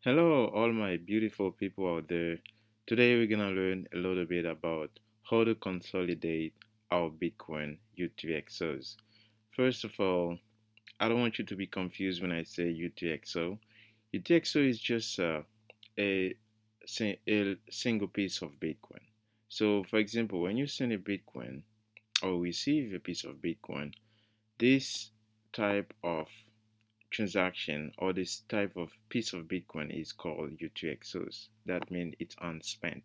Hello, all my beautiful people out there. Today we're gonna learn a little bit about how to consolidate our Bitcoin UTXOs. First of all, I don't want you to be confused when I say UTXO. UTXO is just a, a single piece of Bitcoin. So, for example, when you send a Bitcoin or receive a piece of Bitcoin, this type of transaction or this type of piece of Bitcoin is called UTXOs. That means it's unspent.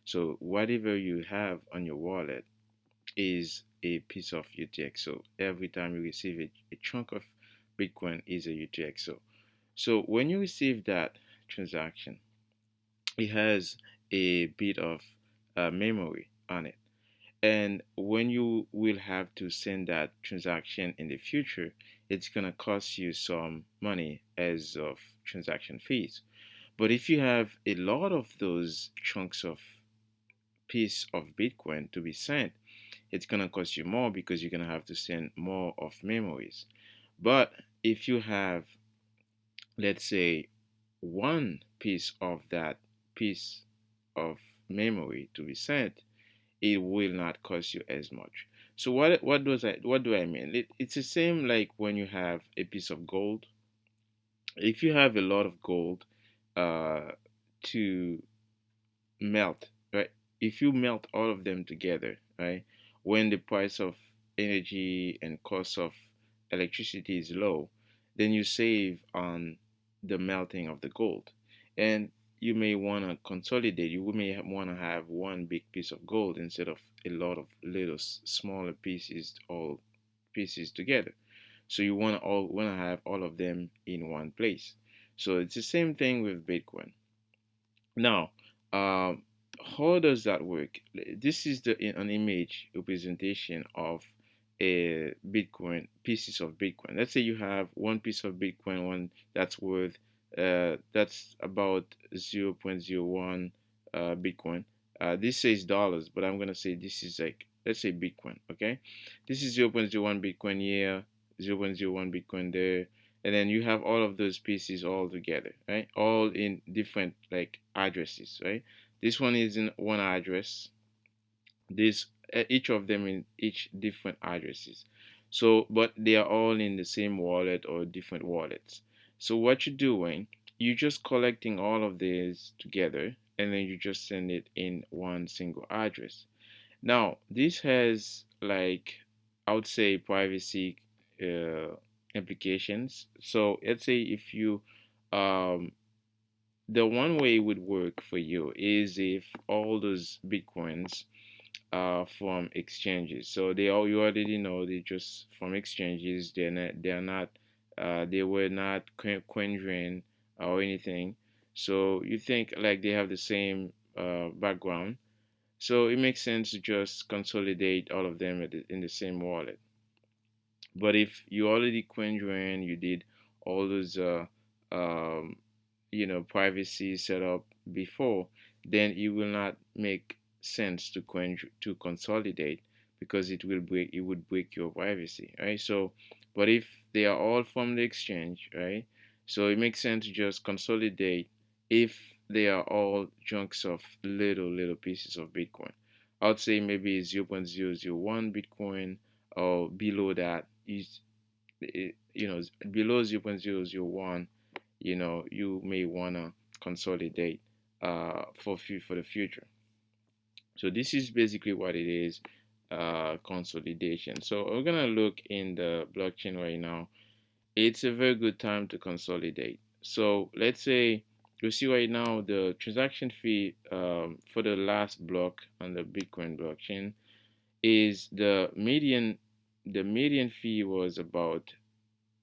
So whatever you have on your wallet is a piece of UTXO. Every time you receive a chunk of Bitcoin is a UTXO. So when you receive that transaction, it has a bit of memory on it. And when you will have to send that transaction in the future, it's going to cost you some money as of transaction fees. But if you have a lot of those chunks of piece of Bitcoin to be sent, it's going to cost you more because you're going to have to send more of memories. But if you have, let's say, one piece of that piece of memory to be sent, it will not cost you as much. So what do I mean? It's the same like when you have a piece of gold. If you have a lot of gold uh, to melt, right? If you melt all of them together, right? When the price of energy and cost of electricity is low, then you save on the melting of the gold. And you may want to consolidate. You may want to have one big piece of gold instead of a lot of little smaller pieces, all pieces together. So you want to have all of them in one place. So it's the same thing with Bitcoin. Now, um, how does that work? This is an image representation of a Bitcoin pieces of Bitcoin. Let's say you have one piece of Bitcoin, one that's worth that's about 0.01 Bitcoin. This says dollars, but I'm gonna say this is like, let's say Bitcoin. Okay, this is 0.01 Bitcoin here, 0.01 Bitcoin there, and then you have all of those pieces all together, right? All in different like addresses, right? This one is in one address. This each of them in each different addresses. So, but they are all in the same wallet or different wallets. So what you're doing, you're just collecting all of these together, and then you just send it in one single address. Now, this has like, I would say, privacy uh, implications. So let's say if you, um, the one way it would work for you is if all those bitcoins are from exchanges. So they all, you already know, they just from exchanges. They were not coin or anything. So you think like they have the same background, so it makes sense to just consolidate all of them in the same wallet. But if you already CoinJoin, you did all those um, privacy setup before, then it will not make sense to consolidate, because it would break your privacy, right? So, but if they are all from the exchange, right? So it makes sense to just consolidate if they are all chunks of little pieces of Bitcoin. I would say maybe 0.001 Bitcoin or below that is, below 0.001, you may want to consolidate for the future. So this is basically what it is, consolidation. So we're gonna look in the blockchain right now. It's a very good time to consolidate. So let's say you see right now the transaction fee for the last block on the Bitcoin blockchain is the median fee was about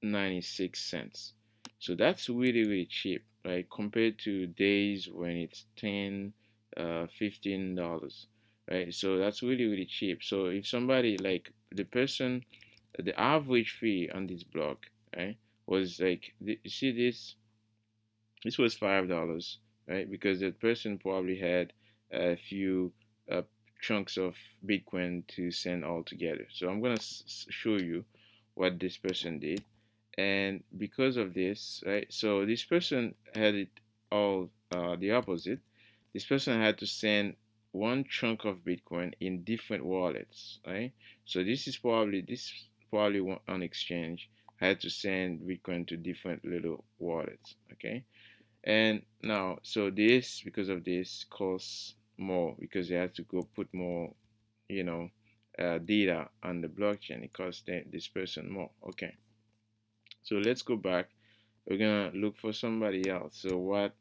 96 cents. So that's really cheap, right? Compared to days when it's 10, $15, right? So that's really cheap. So if somebody like the average fee on this block, right, was like, you see this was $5, right? Because that person probably had a few uh, chunks of Bitcoin to send all together. So I'm gonna show you what this person did, and because of this, right? So this person had it. all the opposite. This person had to send one chunk of Bitcoin in different wallets, right? So this probably on exchange had to send Bitcoin to different little wallets, okay? And now, so this, because of this, costs more because they have to go put more, you know, data on the blockchain. It costs this person more. Okay, so let's go back. We're gonna look for somebody else. So what?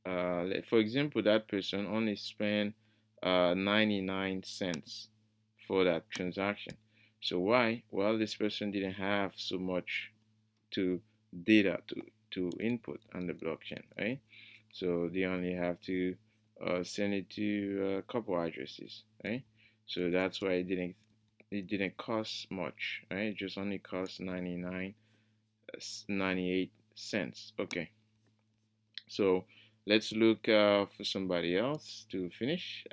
For example, that person only spent 99 cents for that transaction. So why? Well, this person didn't have so much to data to input on the blockchain, right? So they only have to send it to a couple addresses, right? So that's why it didn't cost much, right? It just only cost 98 cents. Okay, so let's look for somebody else to finish.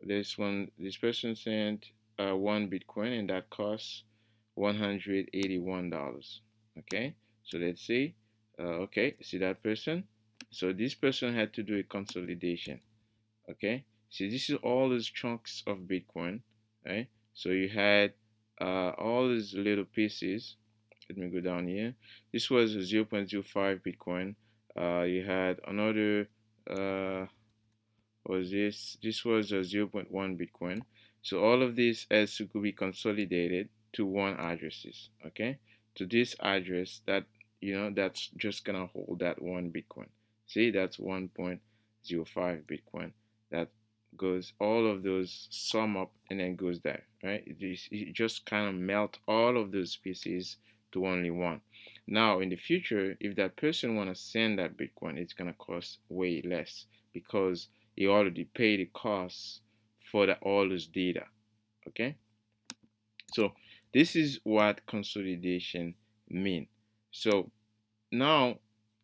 This person sent one Bitcoin and that costs $181. Okay, so let's see. Okay, see that person? So this person had to do a consolidation. Okay, see this is all these chunks of Bitcoin, right? So you had all these little pieces. Let me go down here. This was 0.05 Bitcoin. You had another uh, was this was a zero point 0.1 Bitcoin. So all of this has to be consolidated to one addresses, okay? To this address that that's just gonna hold that one Bitcoin. See, that's 1.05 Bitcoin. That goes, all of those sum up and then goes there, right? It just kind of melt all of those pieces to only one. Now in the future, if that person wanna send that Bitcoin, it's gonna cost way less because you already pay the costs for all this data. Okay, so this is what consolidation mean. So now,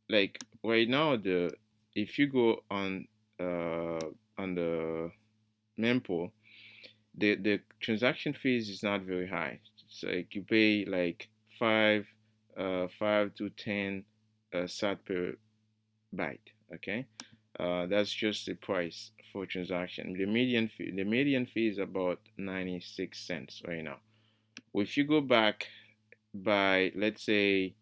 like right now, the if you go on the mempool, the transaction fees is not very high. It's like you pay like 5 to 10 sat per byte. Okay, that's just the price for transaction. The median fee is about 96 cents right now. Well, if you go back by, let's say,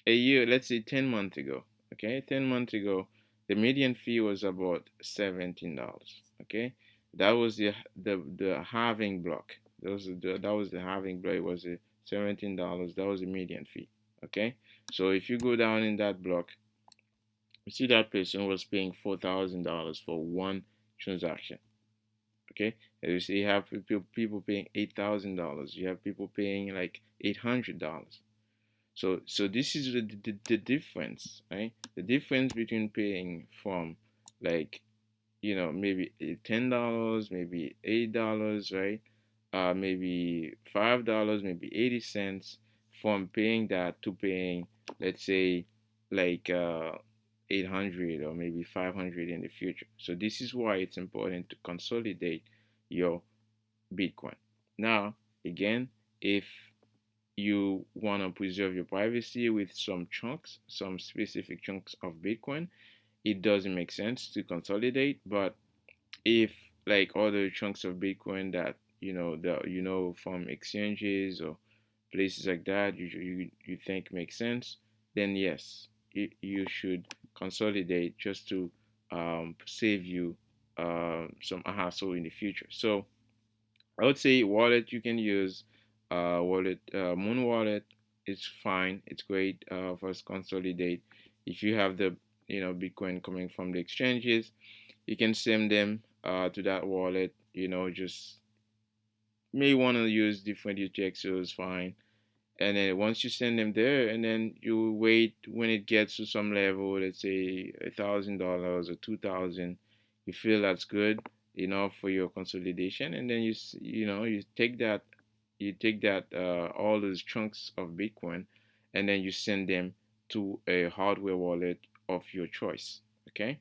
a year, let's say 10 months ago, okay, 10 months ago, the median fee was about $17. Okay, that was the halving block. That was the halving block. It was a $17. That was the median fee. Okay, so if you go down in that block, you see that person was paying $4,000 for one transaction. Okay, and you see you have people paying $8,000. You have people paying like $800. So this is the difference, right? The difference between paying from, like, maybe $10, maybe $8, right? Maybe $5, maybe 80 cents, from paying that to paying, let's say, like 800 or maybe 500 in the future. So this is why it's important to consolidate your Bitcoin. Now, again, if you want to preserve your privacy with some specific chunks of Bitcoin, it doesn't make sense to consolidate. But if, like, other chunks of Bitcoin that from exchanges or places like that, you think makes sense, then yes, you should consolidate just to save you some hassle in the future. So I would say wallet you can use. Muun wallet is fine. It's great for us to consolidate. If you have the Bitcoin coming from the exchanges, you can send them to that wallet. Just may want to use different UTXOs, fine. And then once you send them there, and then you wait when it gets to some level, let's say $1,000 or 2,000, you feel that's good enough for your consolidation, and then you take that all those chunks of Bitcoin, and then you send them to a hardware wallet of your choice. Okay,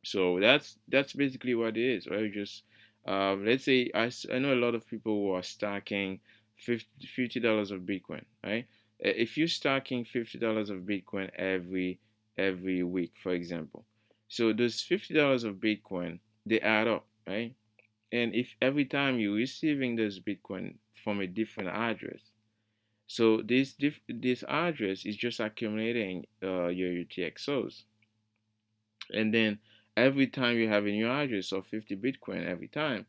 so that's basically what it is, right? Just let's say I know a lot of people who are stacking $50 of Bitcoin, right? If you're stacking $50 of Bitcoin every every week, for example. So those $50 of Bitcoin, they add up, right? And if every time you're receiving those Bitcoin from a different address, so this address is just accumulating your UTXOs, and then every time you have a new address of 50 Bitcoin every time.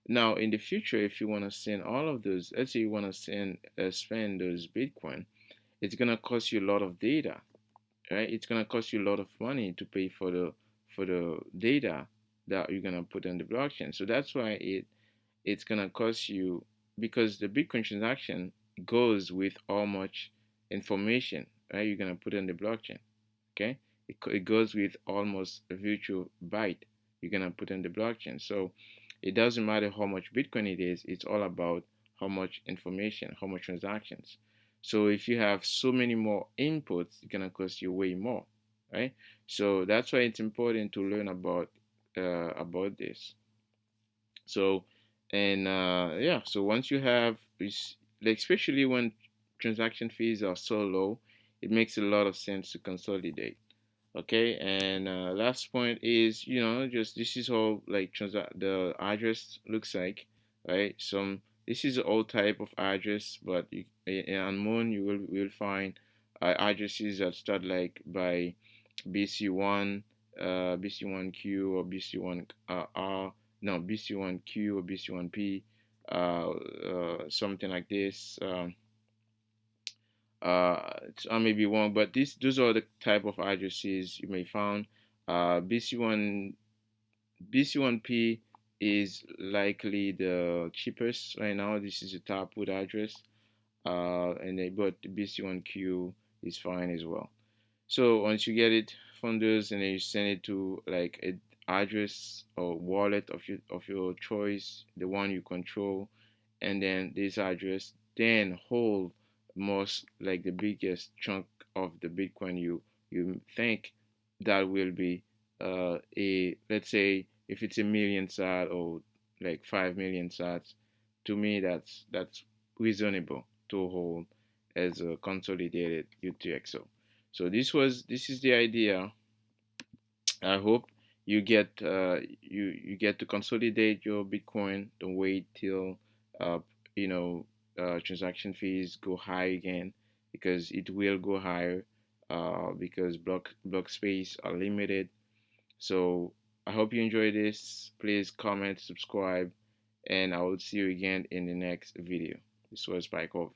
Now in the future, if you want to send all of those, let's say you want to spend those Bitcoin, it's gonna cost you a lot of data, right? It's gonna cost you a lot of money to pay for the data that you're gonna put on the blockchain. So that's why it's gonna cost you, because the Bitcoin transaction goes with how much information, right, you're gonna put on the blockchain. Okay, it goes with almost a virtual byte you're gonna put on the blockchain. So it doesn't matter how much Bitcoin it is, it's all about how much information, how much transactions. So if you have so many more inputs, it's gonna cost you way more, right? So that's why it's important to learn about this. So, and yeah, so once you have, like, especially when transaction fees are so low, it makes a lot of sense to consolidate. Okay, and last point is, just this is how, like, the address looks like, right? This is all type of address, but on Moon you will find addresses that start like by BC1, BC1Q or BC1R, no, BC1Q or BC1P, something like this. I may be wrong, but those are the type of addresses you may find. BC1P is likely the cheapest right now. This is the top wood address, but BC1Q is fine as well. So once you get it from those, and then you send it to like a address or wallet of your choice, the one you control, and then this address then hold most, like, the biggest chunk of the Bitcoin you think that will be a, let's say if it's a million sat or like 5 million sats, to me that's reasonable to hold as a consolidated UTXO. So this is the idea. I hope you get to consolidate your Bitcoin. Don't wait till uh, you know transaction fees go high again, because it will go higher, because block space are limited. So I hope you enjoy this. Please comment, subscribe, and I will see you again in the next video. This was PieCover.